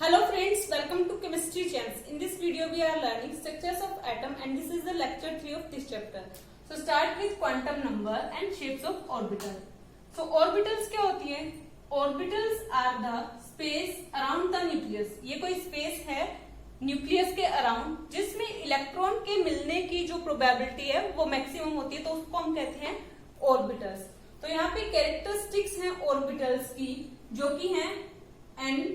Hello friends, welcome to Chemistry Champs. In this video we are learning structures of atom and this is the lecture 3 of this chapter. So start with quantum number and shapes of orbital. So orbitals क्या होती है? Orbitals are the space around the nucleus. ये कोई space है nucleus के around जिसमें electron के मिलने की जो प्रोबेबिलिटी है वो मैक्सिमम होती है, तो उसको हम कहते हैं ऑर्बिटल्स. तो यहाँ पे कैरेक्टरिस्टिक्स हैं ऑर्बिटल्स की जो कि हैं n,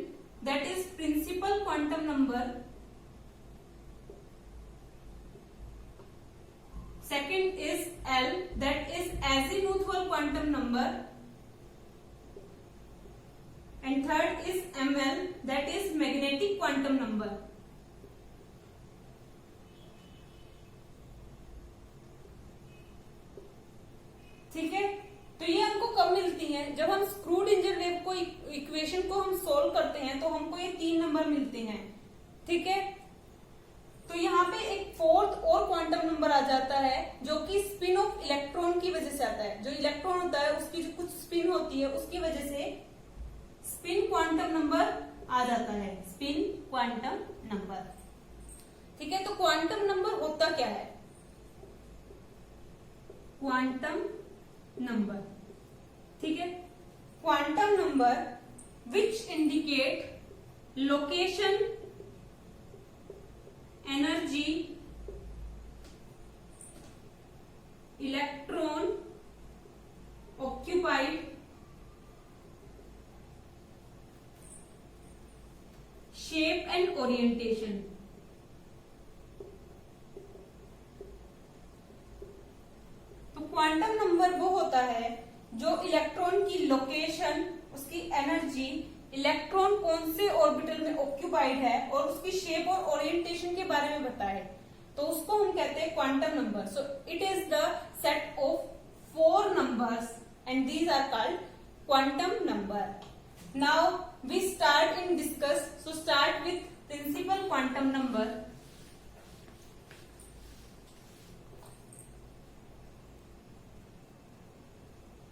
that is principal quantum number. Second is L, that is azimuthal quantum number. And third is ML, that is magnetic quantum number. ठीक है, तो ये हमको कब मिलती हैं? जब हम स्क्रूडिंजर को इक्वेशन को हम सोल्व करते हैं तो हमको ये 3 नंबर मिलते हैं. ठीक है, तो यहाँ पे एक फोर्थ और क्वांटम नंबर आ जाता है जो कि स्पिन ऑफ इलेक्ट्रॉन की वजह से आता है. जो इलेक्ट्रॉन होता है उसकी जो कुछ स्पिन होती है उसकी वजह से स्पिन क्वांटम नंबर आ जाता है. Spin quantum number. ठीक है, तो क्वांटम नंबर होता क्या है? क्वांटम नंबर, ठीक है, quantum number which indicate location, energy, electron occupied, shape and orientation. Quantum number वो होता है जो इलेक्ट्रॉन की लोकेशन, उसकी एनर्जी, इलेक्ट्रॉन कौन से ऑर्बिटल में ऑक्यूपाइड है और उसकी शेप और ओरिएंटेशन के बारे में बताए, तो उसको हम कहते हैं quantum number. So it is the set of 4 numbers and these are called quantum number. Now we start in discuss. So start with principal quantum number.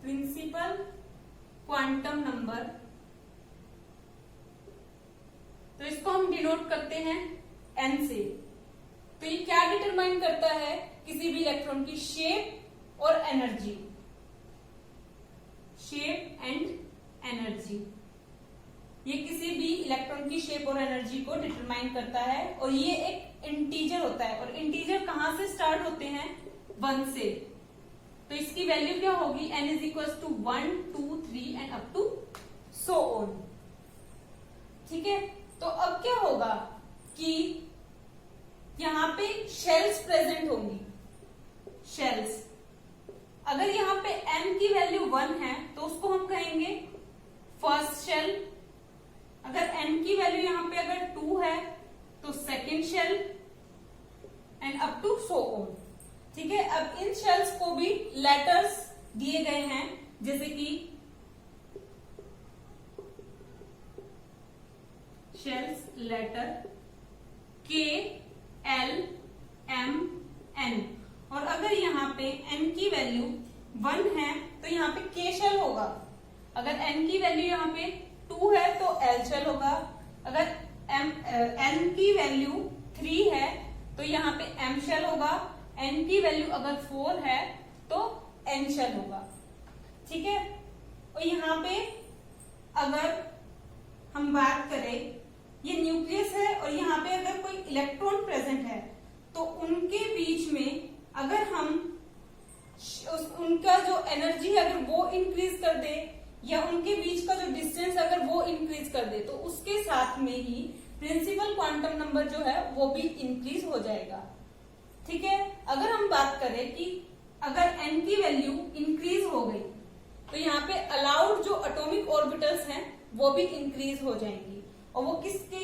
Principal quantum number, तो इसको हम डिनोट करते हैं n से. तो ये क्या determine करता है? किसी भी इलेक्ट्रॉन की शेप और एनर्जी. शेप एंड एनर्जी, ये किसी भी इलेक्ट्रॉन की शेप और एनर्जी को डिटरमाइन करता है. और ये एक इंटीजर होता है और इंटीजर कहां से स्टार्ट होते हैं? 1 से. तो इसकी वैल्यू क्या होगी? n is equal to 1, 2, 3 and up to so on. ठीक है, तो अब क्या होगा कि यहां पे शेल्स प्रेजेंट होंगी. शेल्स, अगर यहां पे n की वैल्यू 1 है तो उसको हम कहेंगे फर्स्ट शेल. अगर n की वैल्यू यहां पे अगर 2 है तो second shell and up to so on. ठीक है, अब इन शेल्स को भी लेटर्स दिए गए हैं जैसे कि shells letter K, L, M, N. और अगर यहाँ पे N की वैल्यू 1 है तो यहाँ पे K शेल होगा. अगर N की वैल्यू यहाँ पे 2 है तो L शेल होगा. अगर N की वैल्यू 3 है तो यहाँ पे M शेल होगा. n की वैल्यू अगर 4 है तो n शेल होगा. ठीक है, और यहाँ पे अगर हम बात करें, ये न्यूक्लियस है और यहाँ पे अगर कोई इलेक्ट्रॉन प्रेजेंट है तो उनके बीच में अगर हम उनका जो एनर्जी है अगर वो इंक्रीज कर दे या उनके बीच का जो डिस्टेंस अगर वो इंक्रीज कर दे तो उसके साथ में ही प्रिंसिपल क्वांटम नंबर जो है वो भी इंक्रीज हो जाएगा. ठीक है, अगर हम बात करें कि अगर n की वैल्यू इंक्रीज हो गई तो यहाँ पे अलाउड जो एटॉमिक ऑर्बिटल्स हैं वो भी इंक्रीज हो जाएंगी और वो किसके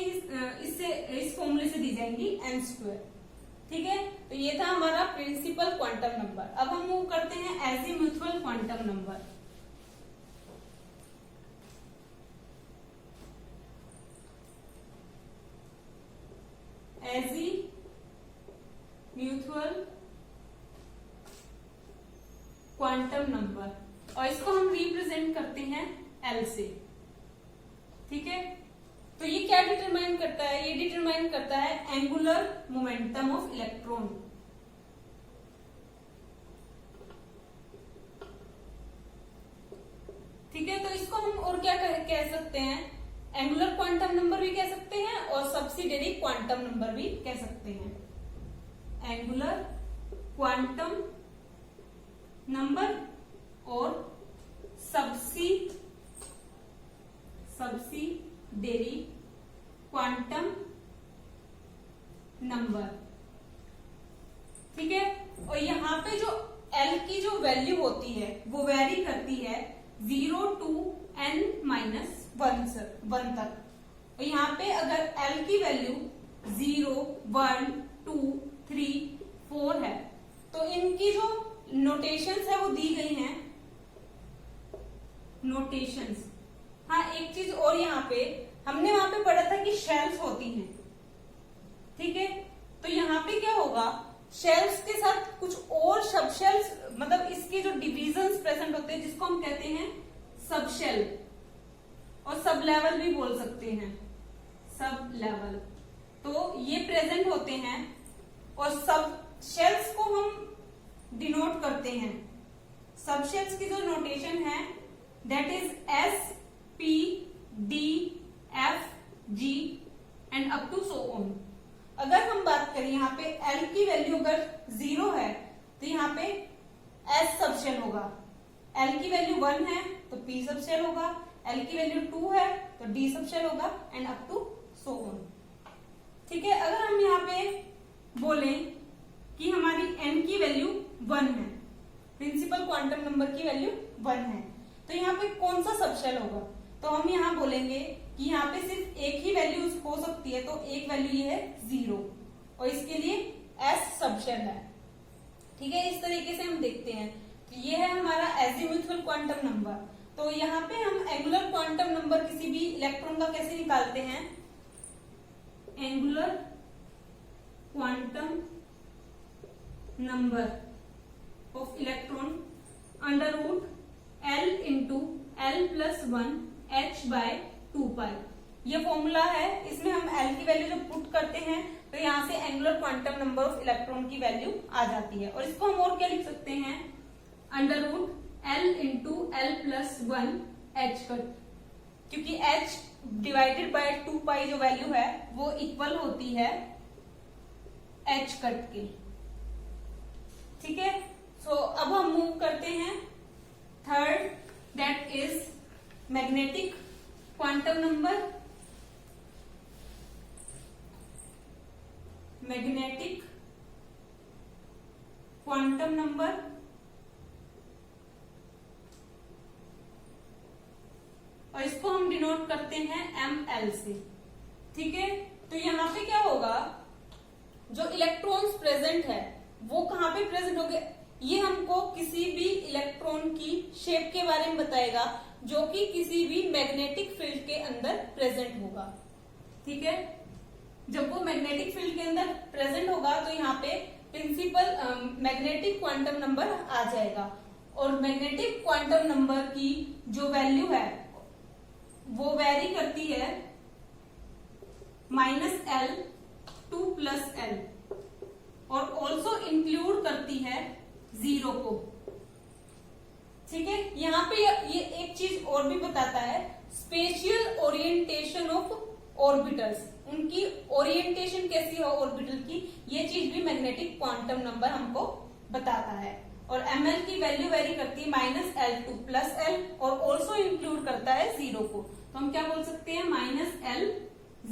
इस फॉर्मूले से दी जाएंगी? n². ठीक है, तो ये था हमारा प्रिंसिपल क्वांटम नंबर. अब हम मूव करते हैं azimuthal quantum number. Mutual quantum number, और इसको हम रिप्रेजेंट करते हैं L से. ठीक है, तो ये क्या डिटरमाइन करता है? ये डिटरमाइन करता है एंगुलर मोमेंटम ऑफ इलेक्ट्रॉन। ठीक है, तो इसको हम और क्या कह सकते हैं? एंगुलर क्वांटम नंबर भी कह सकते हैं और सब्सिडियरी क्वांटम नंबर भी कह सकते हैं। एंगुलर क्वांटम नंबर और सब्सिडियरी क्वांटम नंबर। ठीक है, और यहाँ पे जो L की जो वैल्यू होती है वो वेरी करती है 0 to n-1 तक। और यहाँ पे अगर L की वैल्यू 0, 1, 2, 3, 4 है तो इनकी जो नोटेशंस है वो दी गई हैं। नोटेशंस, हाँ एक चीज और, यहाँ पे हमने वहां पे पढ़ा था कि शेल्स होती हैं। ठीक है, तो यहाँ पे क्या होगा, शेल्स के साथ कुछ और सब शेल्स, मतलब इसके जो डिविजन्स प्रेजेंट होते हैं जिसको हम कहते हैं सब शेल, और सब लेवल भी बोल सकते हैं, सब लेवल। तो ये प्रेजेंट होते हैं और सब शेल्स को हम डिनोट करते हैं। सब शेल्स की जो नोटेशन है that is S, P, D, F, G and up to so on. अगर हम बात करें यहाँ पे L की वैल्यू अगर 0 है तो यहाँ पे S सब शेल होगा, L की वैल्यू 1 है तो P सब शेल होगा, L की वैल्यू 2 है तो D सब शेल होगा and up to so on. ठीक है, अगर हम यहाँ पे बोले कि हमारी n की वैल्यू 1 है, प्रिंसिपल क्वांटम नंबर की वैल्यू 1 है, तो यहाँ पे कौन सा सब शेल होगा? तो हम यहाँ बोलेंगे कि यहाँ पे सिर्फ एक ही वैल्यू हो सकती है, तो एक वैल्यू ये है 0 और इसके लिए S सब शेल है। ठीक है, इस तरीके से हम देखते हैं। तो ये है हमारा एजीमुथल क्वांटम नंबर। तो यहाँ पे हम एंगुलर क्वांटम नंबर किसी भी इलेक्ट्रॉन का कैसे निकालते हैं? Angular quantum number of electron under root L into L+1 h/2π। ये फॉर्मूला है, इसमें हम L की वैल्यू जब पुट करते हैं तो यहाँ से angular quantum number of electron की वैल्यू आ जाती है। और इसको हम और क्या लिख सकते हैं? Under root L into L+1 h cut, क्योंकि h डिवाइडेड बाय 2π जो वैल्यू है वो इक्वल होती है h कट के। ठीक है, सो अब हम मूव करते हैं third, that is magnetic quantum number. Magnetic quantum number और इसको हम डिनोट करते हैं ml से। ठीक है, तो यहाँ पे क्या होगा, जो इलेक्ट्रॉन्स प्रेजेंट है वो कहाँ पे प्रेजेंट होंगे? ये हमको किसी भी इलेक्ट्रॉन की शेप के बारे में बताएगा जो कि किसी भी मैग्नेटिक फील्ड के अंदर प्रेजेंट होगा। ठीक है, जब वो मैग्नेटिक फील्ड के अंदर प्रेजेंट होगा तो यहाँ पे प्रिंसिपल मैग्नेटिक क्वांटम नंबर आ जाएगा। और मैग्नेटिक क्वांटम नंबर की जो वैल्यू है वो वेरी करती है -L to +L और ऑल्सो इंक्लूड करती है 0 को। ठीक है, यहाँ पे ये एक चीज और भी बताता है, स्पेशियल ओरिएंटेशन ऑफ ऑर्बिटल्स, उनकी ओरिएंटेशन कैसी है ऑर्बिटल की, ये चीज भी मैग्नेटिक क्वांटम नंबर हमको बताता है। और ml की वैल्यू वेरी करती है -L to +L और ऑल्सो इंक्लूड करता है 0 को। तो हम क्या बोल सकते हैं? -L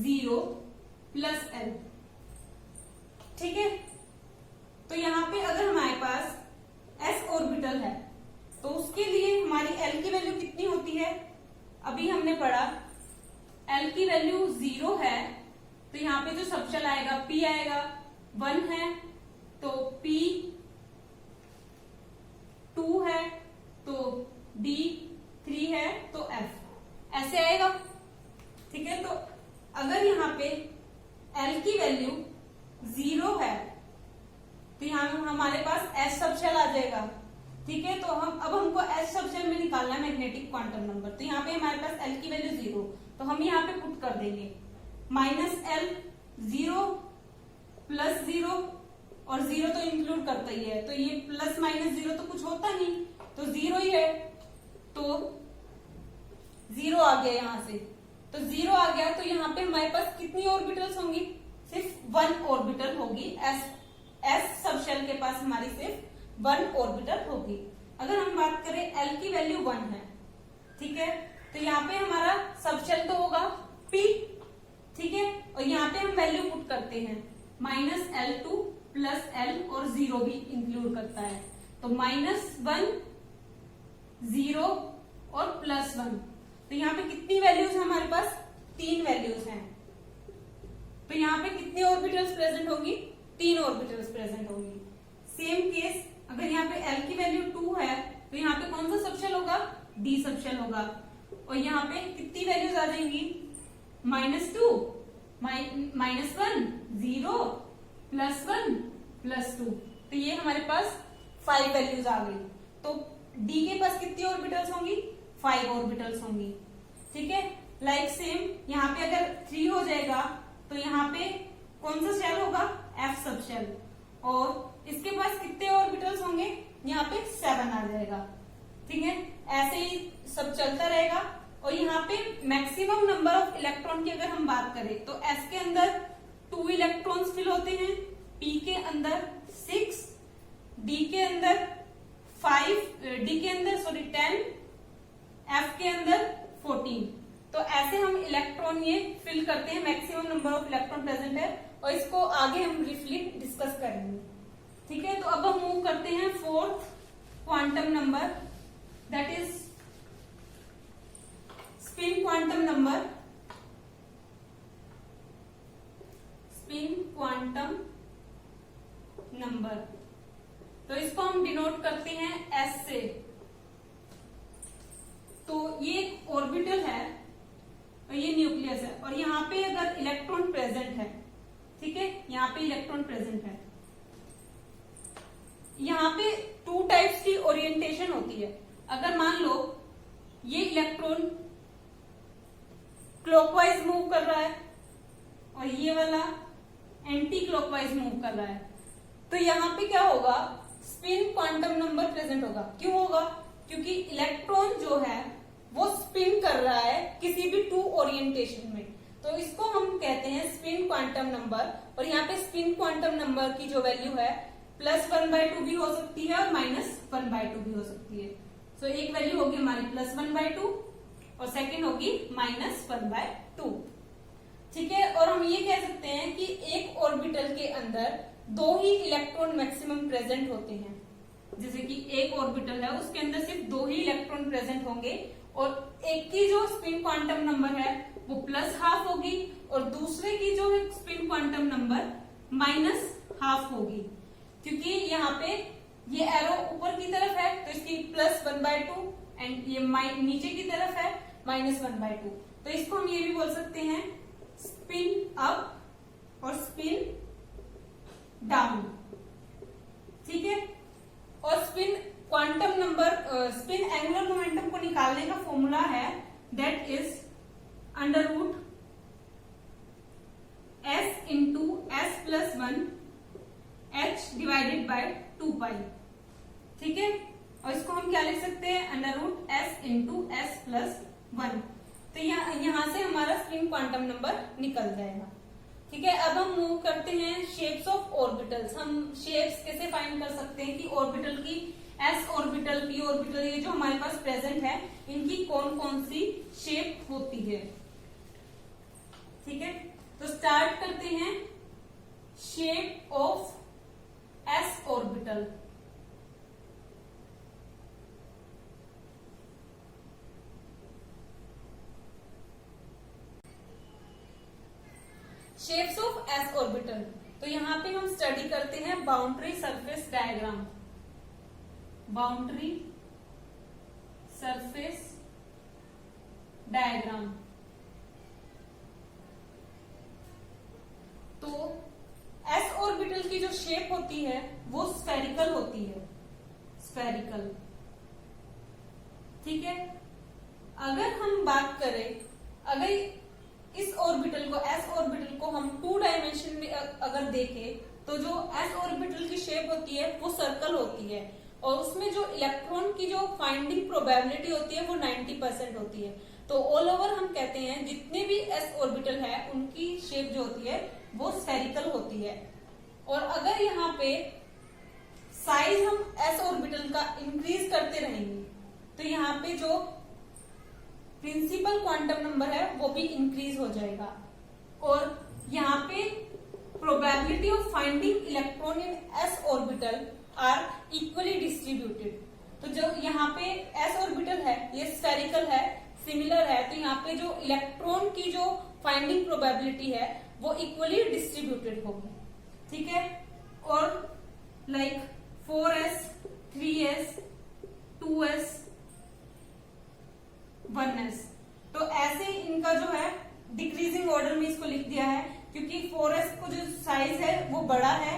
0 +L। ठीक है, तो यहाँ पे अगर हमारे पास s ऑर्बिटल है तो उसके लिए हमारी L की वैल्यू कितनी होती है? अभी हमने पढ़ा L की वैल्यू 0 है तो यहाँ पे जो सबशेल आएगा P आएगा, 1 है तो P, 2 है तो D, 3 है तो F, ऐसे आएगा। ठीक है, तो अगर यहाँ पे L की वैल्यू 0 है तो यहाँ हमारे पास S सबशेल आ जाएगा। ठीक है, तो अब हमको S सबशेल में निकालना है मैग्नेटिक क्वांटम नंबर। तो यहाँ पे हमारे पास L की वैल्यू 0, तो हम यहाँ पे पुट कर देंगे -l 0 प्लस 0 और 0 तो इंक्लूड करता ही है, तो ये प्लस माइनस 0 तो कुछ होता नहीं, तो 0 ही है, तो 0 आ गया यहां से, तो 0 आ गया, तो यहाँ पे हमारे पास कितनी ऑर्बिटल्स होंगी? सिर्फ 1 ऑर्बिटल होगी। एस सबशेल के पास हमारी सिर्फ 1 ऑर्बिटल होगी। अगर हम बात करें L की वैल्यू 1 है, ठीक है, तो यहाँ पे हमारा सबशेल तो होगा P, ठीक है, और यहाँ पे हम वैल्यू पुट करते हैं -L2 प्लस L और 0 भी इंक्लूड करता है, तो -1 0 और +1, तो यहाँ पे कितनी वैल्यूज है हमारे पास? 3 वैल्यूज हैं, तो यहाँ पे कितनी ऑर्बिटल्स प्रेजेंट होगी? 3 ऑर्बिटल्स प्रेजेंट होगी। सेम केस अगर यहाँ पे L की वैल्यू 2 है, तो यहाँ पे कौन सा सबशेल होगा? D सबशेल होगा, और यहाँ पे कितनी वैल्यूज आ जाएंगी? -2 -1 0 +1 +2, तो ये हमारे पास 5 वैल्यूज आ गई। तो D के पास कितनी ऑर्बिटल्स होंगी? 5 ऑर्बिटल्स होंगी, ठीक है। लाइक सेम यहाँ पे अगर 3 हो जाएगा, तो यहाँ पे कौन सा शेल होगा? F सबशेल, और इसके पास कितने ऑर्बिटल्स होंगे? यहाँ पे 7 आ जाएगा, ठीक है। ऐसे ही सब चलता रहेगा, और यहाँ पे मैक्सिमम नंबर ऑफ इलेक्ट्रॉन की अगर हम बात करें, तो S के अंदर 2 इलेक्ट्रॉन्स फिल होते हैं, P के अंदर 6, D के अंदर 10, F के अंदर 14। तो ऐसे हम इलेक्ट्रॉन ये फिल करते हैं, maximum number of electron present है, और इसको आगे हम ब्रीफली डिस्कस करेंगे, ठीक है। तो अब हम मूव करते हैं 4th quantum number, that is spin quantum number. Spin quantum number, तो इसको हम डिनोट करते हैं S से। तो ये एक ऑर्बिटल है और ये न्यूक्लियस है, और यहाँ पे अगर इलेक्ट्रॉन प्रेजेंट है, ठीक है, यहाँ पे इलेक्ट्रॉन प्रेजेंट है, यहाँ पे 2 टाइप्स की ओरिएंटेशन होती है। अगर मान लो ये इलेक्ट्रॉन क्लॉकवाइज मूव कर रहा है और ये वाला एंटी क्लॉकवाइज मूव कर रहा है, तो यहाँ पे क्या होगा? स्पिन क्वांटम नंबर प्रेजेंट होगा। क्यों होगा? क्योंकि इलेक्ट्रॉन जो है वो स्पिन कर रहा है किसी भी 2 ओरिएंटेशन में, तो इसको हम कहते हैं स्पिन क्वांटम नंबर। और यहाँ पे स्पिन क्वांटम नंबर की जो वैल्यू है +1/2 भी हो सकती है और -1/2 भी हो सकती है। सो एक वैल्यू होगी हमारी +1/2 और सेकंड होगी -1/2, ठीक है। और हम ये कह सकते हैं कि एक ऑर्बिटल के अंदर 2 ही इलेक्ट्रॉन मैक्सिमम प्रेजेंट होते हैं। जैसे कि एक ऑर्बिटल है, उसके अंदर सिर्फ 2 ही इलेक्ट्रॉन प्रेजेंट होंगे, और एक की जो स्पिन क्वांटम नंबर है वो +12 होगी, और दूसरे की जो स्पिन क्वांटम नंबर -12 होगी। क्योंकि यहाँ पे ये एरो ऊपर की तरफ है, तो इसकी +1/2 एंड ये नीचे की तरफ है -1/2, तो इसको हम ये भी बोल सकते हैं स्पिन अप और स्पिन डाउन, ठीक है। और spin quantum number, spin angular momentum को निकालने का फॉर्मूला है that is √S × S+1 H / 2π, ठीक है। और इसको हम क्या लिख सकते हैं? √S × S+1। तो यहां से हमारा स्पिन क्वांटम नंबर निकल जाएगा, ठीक है। अब हम मूव करते हैं शेप्स ऑफ ऑर्बिटल्स। हम शेप्स कैसे फाइंड कर सकते हैं कि ऑर्बिटल की S ऑर्बिटल, P ऑर्बिटल, ये जो हमारे पास प्रेजेंट है, इनकी कौन कौन सी शेप होती है, ठीक है। तो स्टार्ट करते हैं shape of S orbital. Shapes of S orbital, तो यहां पे हम स्टडी करते हैं boundary surface diagram. Boundary surface diagram, तो S ऑर्बिटल की जो शेप होती है वो स्फेरिकल होती है, स्फेरिकल, ठीक है। अगर हम बात करें, अगर इस ऑर्बिटल को, S देखें तो जो s ऑर्बिटल की शेप होती है वो सर्कल होती है, और उसमें जो इलेक्ट्रॉन की जो फाइंडिंग प्रोबेबिलिटी होती है वो 90% होती है। तो ऑल ओवर हम कहते हैं जितने भी s ऑर्बिटल है उनकी शेप जो होती है वो स्फेरिकल होती है। और अगर यहाँ पे साइज हम s ऑर्बिटल का इंक्रीज करते रहेंगे तो यहाँ पे जो प्रिंसिपल क्वांटम नंबर है वो भी इंक्रीज हो जाएगा, और यहाँ पे probability of finding electron in s orbital are equally distributed. तो जो यहाँ पे s ऑर्बिटल है ये स्फेरिकल है, सिमिलर है, तो यहाँ पे जो इलेक्ट्रॉन की जो फाइंडिंग प्रोबेबिलिटी है वो इक्वली डिस्ट्रीब्यूटेड होगी, ठीक है। और like 4s, 3s, 2s, 1s, तो ऐसे इनका जो है डिक्रीजिंग ऑर्डर में इसको लिख दिया है, क्योंकि 4s को जो साइज है वो बड़ा है,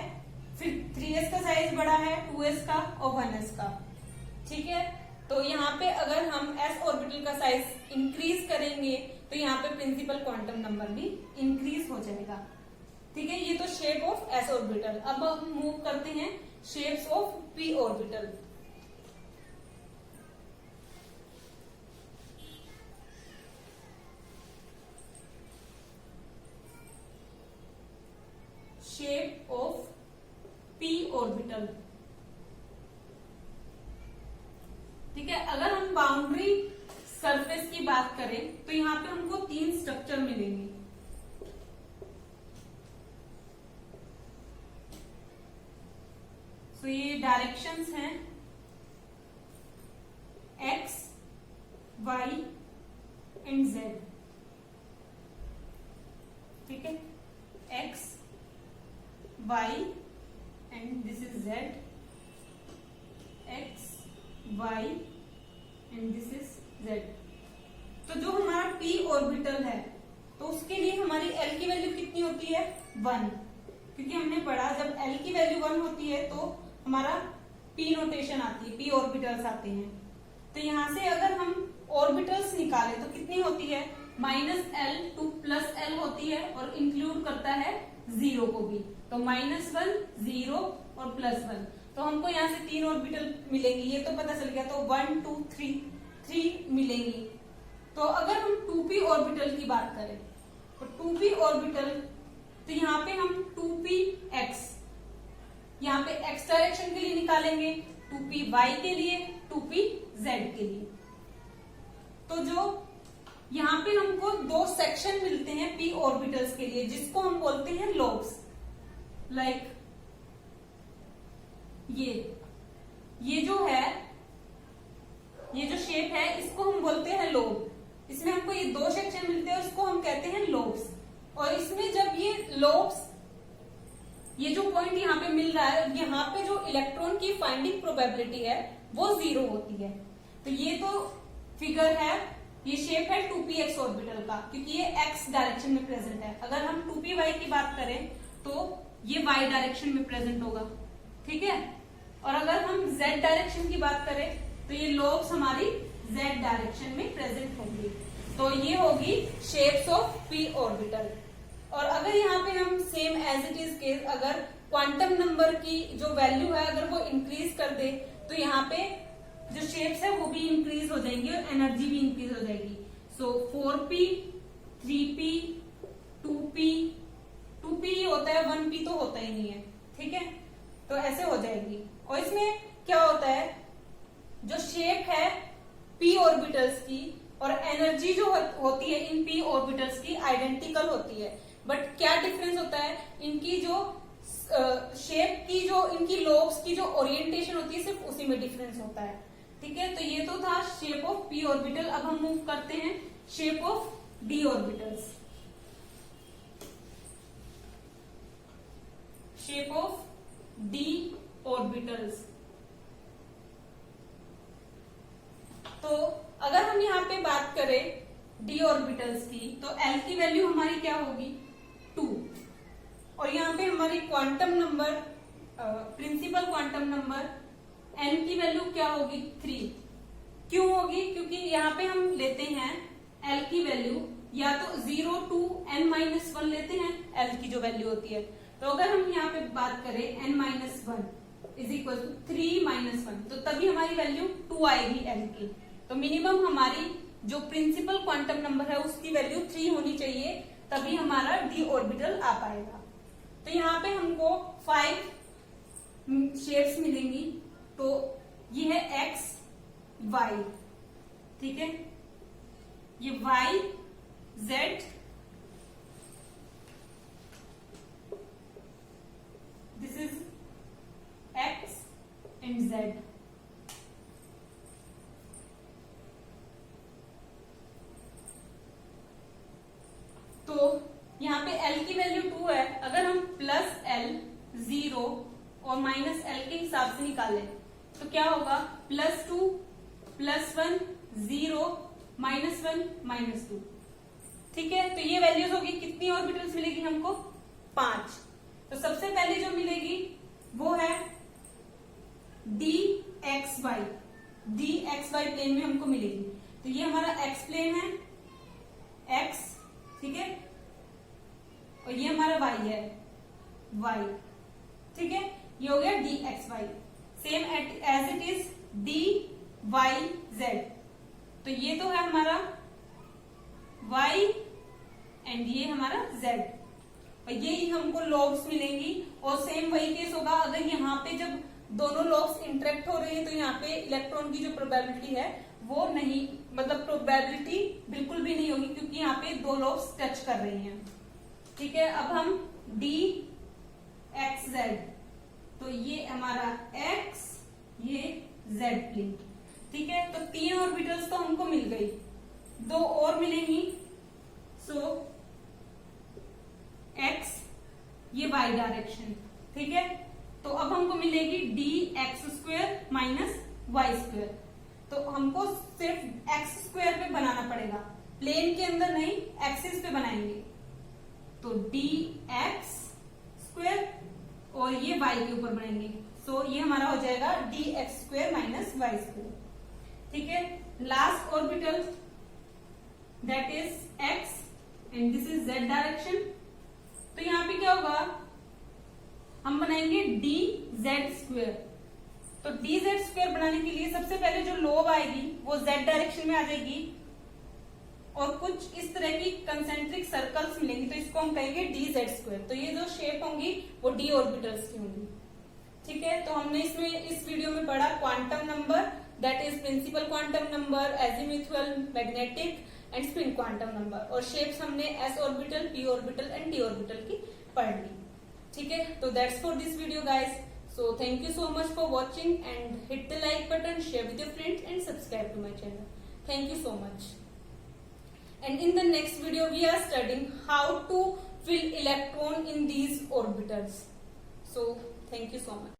फिर 3s का साइज बड़ा है, 2s का और 1s का, ठीक है। तो यहाँ पे अगर हम s ऑर्बिटल का साइज इंक्रीज करेंगे तो यहाँ पे प्रिंसिपल क्वांटम नंबर भी इंक्रीज हो जाएगा, ठीक है। ये तो शेप ऑफ s ऑर्बिटल। अब हम मूव करते हैं shapes of p orbital. Shape of p orbital, ठीक है। अगर हम बाउंड्री सरफेस की बात करें तो यहाँ पे हमको 3 स्ट्रक्चर मिलेंगे। तो ये डायरेक्शंस हैं x, y एंड z, ठीक है। x, y and this is z, x, y and this is z। तो जो हमारा p ऑर्बिटल है तो उसके लिए हमारी l की वैल्यू कितनी होती है 1, क्योंकि हमने पढ़ा जब l की वैल्यू 1 होती है तो हमारा p नोटेशन आती है, p ऑर्बिटल्स आते हैं। तो यहां से अगर हम ऑर्बिटल्स निकाले तो कितनी होती है -l टू +l होती है, और इंक्लूड करता है 0 को भी, तो -1, 0 और +1। तो हमको यहाँ से 3 ऑर्बिटल मिलेंगी, ये तो पता चल गया। तो 1, 2, 3 मिलेंगी। तो अगर हम 2p ऑर्बिटल की बात करें तो 2p ऑर्बिटल, तो यहाँ पे हम 2px यहाँ पे x डायरेक्शन के लिए निकालेंगे, 2py के लिए, 2pz के लिए। तो जो यहाँ पे हमको 2 सेक्शन मिलते हैं p ऑर्बिटल्स के लिए, जिसको हम बोलते हैं लोब्स। लाइक ये जो है, ये जो शेप है इसको हम बोलते हैं लोब। इसमें हमको ये 2 सेक्शन मिलते हैं, इसको हम कहते हैं लोब्स। और इसमें जब ये लोब्स, ये जो पॉइंट यहाँ पे मिल रहा है, यहाँ पे जो इलेक्ट्रॉन की फाइंडिंग प्रोबेबिलिटी है वो 0 होती है। तो ये तो फिगर है, ये शेप है 2px ऑर्बिटल का, क्योंकि ये x डायरेक्शन में प्रेजेंट है। अगर हम 2py की बात करें तो ये y डायरेक्शन में प्रेजेंट होगा, ठीक है। और अगर हम z डायरेक्शन की बात करें तो ये लोब्स हमारी z डायरेक्शन में प्रेजेंट होंगी। तो ये होगी शेप्स ऑफ p ऑर्बिटल। और अगर यहाँ पे हम same as it is case, अगर क्वांटम नंबर की जो वैल्यू है अगर वो इंक्रीज कर दे तो यहाँ पे जो शेप्स है वो भी इंक्रीज हो जाएंगी और एनर्जी भी इंक्रीज हो जाएगी। सो 4p, 3p, 2p होता है, 1p तो होता ही नहीं है, ठीक है। तो ऐसे हो जाएगी। और इसमें क्या होता है, जो शेप है p ऑर्बिटल्स की और एनर्जी जो होती है इन p ऑर्बिटल्स की आइडेंटिकल होती है, बट क्या डिफरेंस होता है, इनकी जो शेप की जो इनकी लोब्स की जो ओरिएंटेशन होती है सिर्फ उसी में डिफरेंस होता है, ठीक है। तो ये तो था शेप ऑफ p ऑर्बिटल। अब हम मूव करते हैं shape of d orbitals. Shape of d orbitals, तो अगर हम यहाँ पे बात करें d ऑर्बिटल्स की तो l की वैल्यू हमारी क्या होगी 2, और यहाँ पे हमारी quantum number, principal quantum number n की वैल्यू क्या होगी 3। क्यों होगी, क्योंकि यहाँ पे हम लेते हैं l की वैल्यू या तो 0 to n-1 लेते हैं l की जो वैल्यू होती है, तो अगर हम यहाँ पे बात करें n-1 इज इक्वल टू 3-1, तो तभी हमारी वैल्यू 2 आएगी l की। तो मिनिमम हमारी जो प्रिंसिपल क्वांटम नंबर है उसकी वैल्यू 3 होनी चाहिए, तभी हमारा d ऑर्बिटल आ पाएगा। तो यहाँ पे हमको 5 शेप्स मिलेंगी। तो ये है x y, ठीक है, ये y z, this is x and z। तो यहाँ पे l की वैल्यू 2 है, अगर हम प्लस l 0 और माइनस l के हिसाब से निकालें तो क्या होगा, +2 +1 0 -1 -2, ठीक है। तो ये वैल्यूज होगी, कितनी ऑर्बिटल्स मिलेगी हमको, 5। तो सबसे पहले जो मिलेगी वो है dxy, dxy प्लेन में हमको मिलेगी। तो ये हमारा x प्लेन है, x, ठीक है, और ये हमारा y है, y, ठीक है। ये हो गया dxy, same as it is dyz। तो ये तो है हमारा y एंड ये हमारा z, और ये हमको लॉब्स मिलेंगी। और सेम वही केस होगा, अगर यहाँ पे जब दोनों लॉब्स इंटरेक्ट हो रही है तो यहाँ पे इलेक्ट्रॉन की जो प्रोबेबिलिटी है वो नहीं, मतलब प्रोबेबिलिटी बिल्कुल भी नहीं होगी, क्योंकि यहाँ पे दो लॉब्स टच कर रही हैं, ठीक है। अब हम dxz, तो ये हमारा x, ये z प्लेन, ठीक है। तो 3 ऑर्बिटल्स तो हमको मिल गई, 2 और मिलेंगी। सो x, ये y डायरेक्शन, ठीक है। तो अब हमको मिलेगी dx² माइनस y²। तो हमको सिर्फ x² पे बनाना पड़ेगा, प्लेन के अंदर नहीं, एक्सिस पे बनाएंगे। तो dx² और ये y के ऊपर बनाएंगे। सो ये हमारा हो जाएगा dx² माइनस y², ठीक है। Last orbital that is x and this is z direction. तो यहाँ पे क्या होगा, हम बनाएंगे dz²। तो dz² बनाने के लिए सबसे पहले जो लोब आएगी वो z डायरेक्शन में आ जाएगी, और कुछ इस तरह की कंसेंट्रिक सर्कल्स मिलेंगी, तो इसको हम कहेंगे dz²। तो ये जो शेप होंगी वो d ऑर्बिटल्स की होंगी, ठीक है। तो हमने इसमें इस वीडियो में पढ़ा quantum number, that is principal quantum number, azimuthal, magnetic and spin quantum number, और शेप्स हमने s orbital, p orbital and d orbital की पढ़ ली, ठीक है। तो that's for this video guys. So thank you so much for watching, and hit the like button, share with your friends and subscribe to my channel. Thank you so much. And in the next video we are studying how to fill electron in these orbitals. So thank you so much.